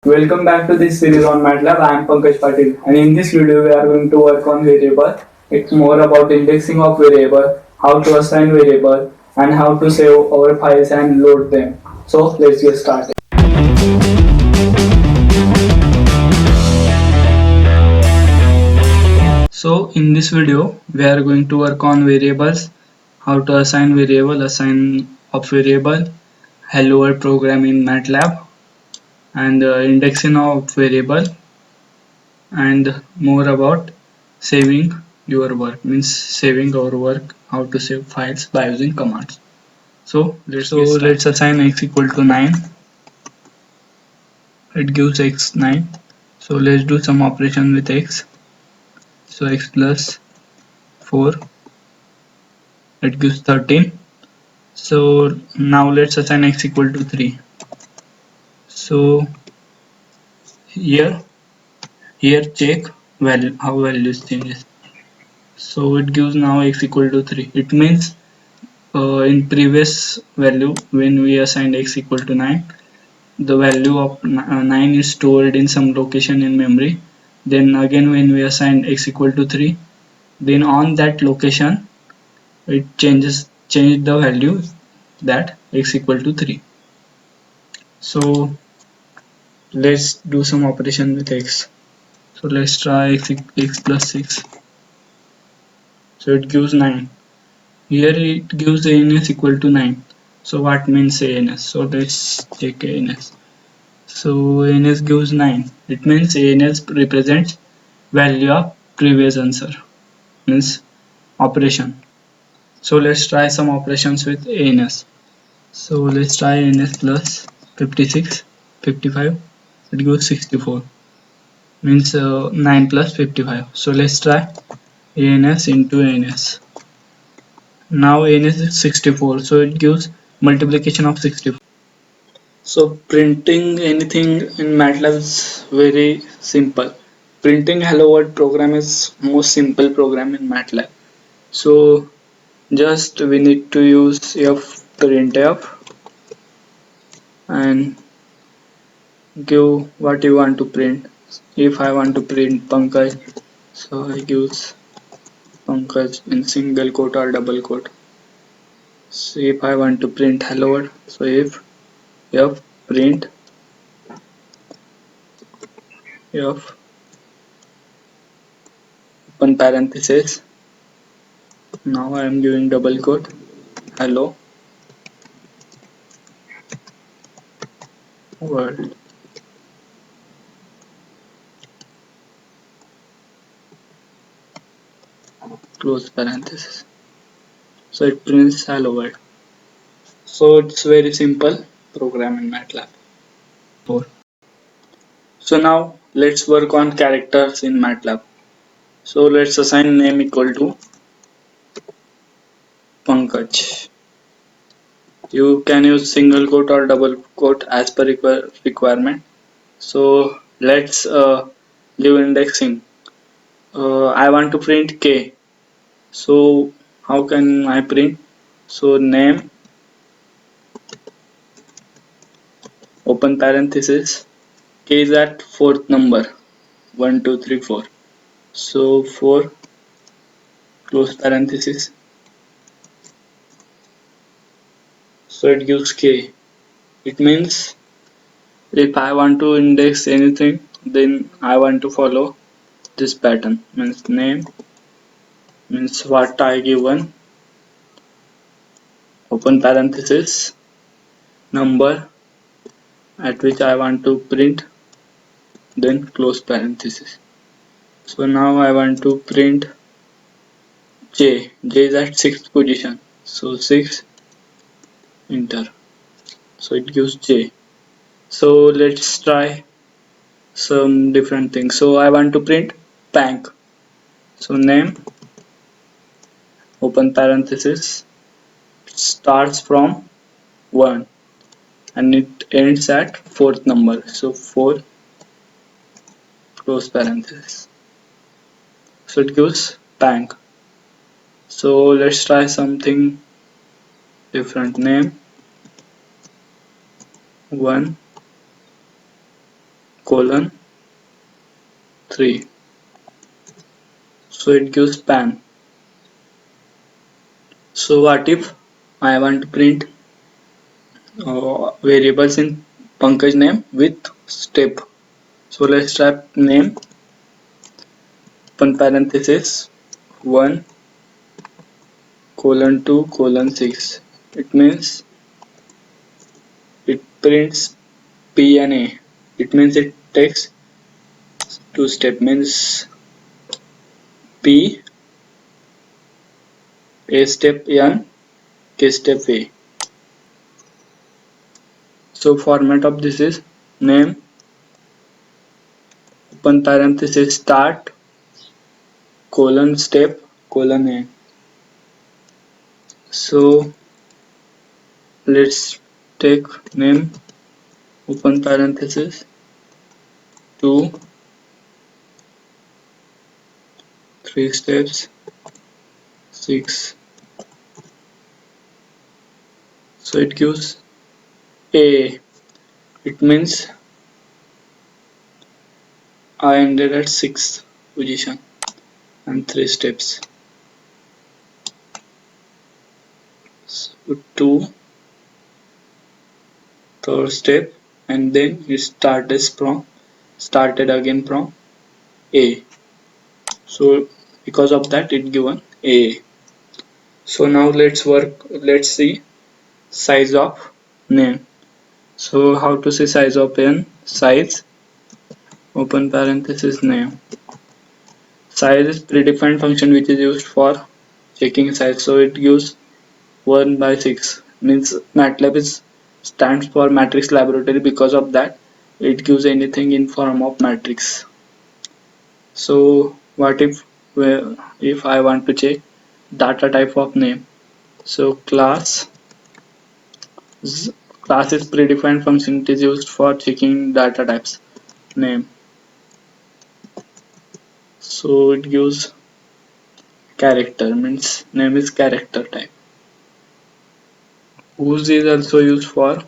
Welcome back to this series on MATLAB. I am Pankaj Patil, and in this video we are going to work on variable. It's more about indexing of variable, how to assign variable, and how to save our files and load them. So let's get started. So in this video we are going to work on variables, how to assign variable, assign of variable, hello world program in MATLAB, and indexing of variable, and more about saving your work, means saving our work, how to save files by using commands. So let's assign x equal to 9. It gives x 9. So let's do some operation with x. So x plus 4, it gives 13. So now let's assign x equal to 3. So here here check value, how values changes. So it gives now x equal to 3. It means in previous value, when we assigned x equal to 9, the value of 9 is stored in some location in memory. Then again when we assign x equal to 3, then on that location it change the value, that x equal to 3. So let's do some operation with x. So let's try x plus 6. So it gives 9. Here it gives ans equal to 9. So what means ans? So let's check ans. So ans gives 9. It means ans represents value of previous answer, means operation. So let's try some operations with ans. So let's try ans plus 56, 55. It gives 64. Means 9 plus 55. So let's try ans into ans. Now ans is 64. So it gives multiplication of 64. So printing anything in MATLAB is very simple. Printing hello world program is most simple program in MATLAB. So just we need to use f printf and give what you want to print. If I want to print Pankaj, so I use Pankaj in single quote or double quote. So if I want to print hello world, so if f print f open parenthesis. Now I am giving double quote hello world, close parenthesis. So it prints hello world. So it's very simple program in MATLAB 4. So now let's work on characters in MATLAB. So let's assign name equal to Pankaj. You can use single quote or double quote as per requirement. So let's give indexing. I want to print K. So how can I print? So name open parenthesis, K is at fourth number, 1 2 3 4. So 4 close parenthesis. So it gives K. It means if I want to index anything, then I want to follow this pattern. Means name, means what I given, open parenthesis, number at which I want to print, then close parenthesis. So now I want to print J. J is at sixth position. So 6, enter. So it gives J. So let's try some different things. So I want to print bank. So name open parenthesis starts from 1 and it ends at fourth number. So 4 close parenthesis. So it gives bank. So let's try something different. Name 1 colon 3. So it gives pan. So what if I want to print variables in Pankaj name with step? So let's type name open parenthesis 1 colon 2 colon 6. It means it prints P and A. It means it takes two step, means P A step N K step A. So format of this is name open parenthesis start colon step colon A. So let's take name open parenthesis 2 3 steps 6. So it gives A. It means I ended at 6th position and 3 steps. So 2 third step and then it started again from A. So because of that it given A. So now let's see size of name. So how to say size of n? Size open parenthesis name. Size is predefined function which is used for checking size. So it gives 1 by 6 means MATLAB is stands for matrix laboratory. Because of that it gives anything in form of matrix. So what if I want to check data type of name? So class is predefined function. It is used for checking data types name. So it gives character, means name is character type. Whose is also used for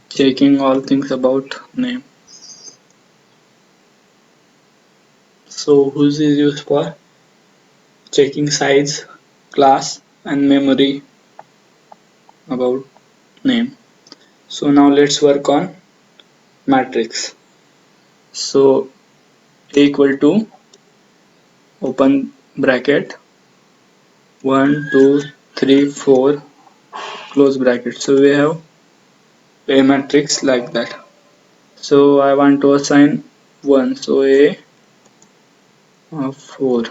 checking all things about name. So whose is used for checking size, class and memory about name. So now let's work on matrix. So A equal to open bracket 1 2 3 4 close bracket. So we have a matrix like that. So I want to assign 1. So A of 4.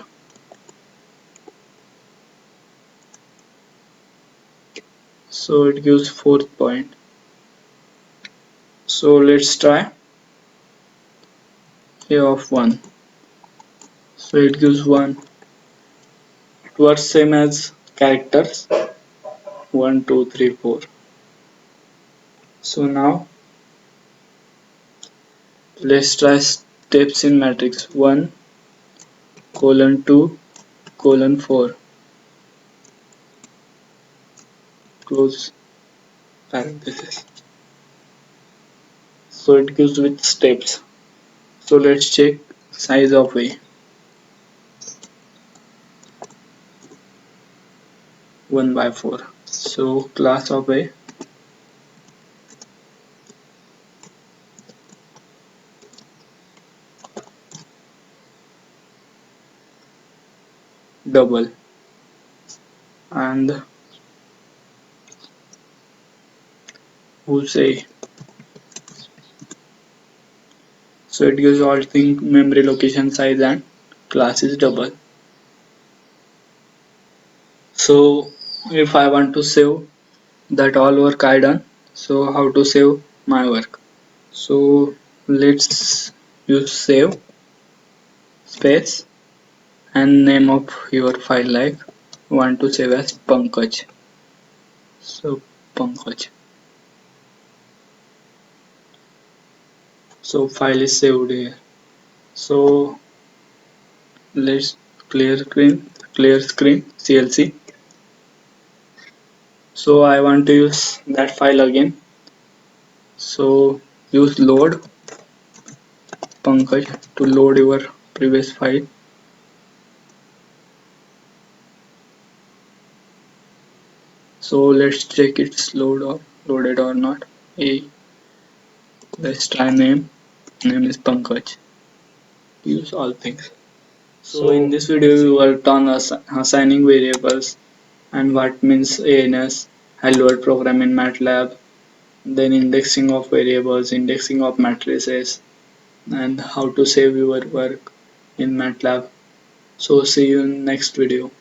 So it gives fourth point. So let's try A of 1. So it gives 1. It works same as characters 1 2 3 4. So now let's try steps in matrix 1 colon 2 colon 4 close parenthesis. So it gives with steps. So let's check size of A. 1 by 4. So class of A double and who's A. So it gives all thing memory location size and class is double. So if I want to save that all work I done, so how to save my work? So let's use save space and name of your file, like want to save as Pankaj. So Pankaj. So file is saved here. So let's clear screen CLC. So I want to use that file again. So use load Pankaj to load your previous file. So let's check it's loaded or not. A let's try name is Pankaj. Use all things. So in this video we worked on assigning variables and what means ANS, hello world program in MATLAB, then indexing of variables, indexing of matrices, and how to save your work in MATLAB. So see you in next video.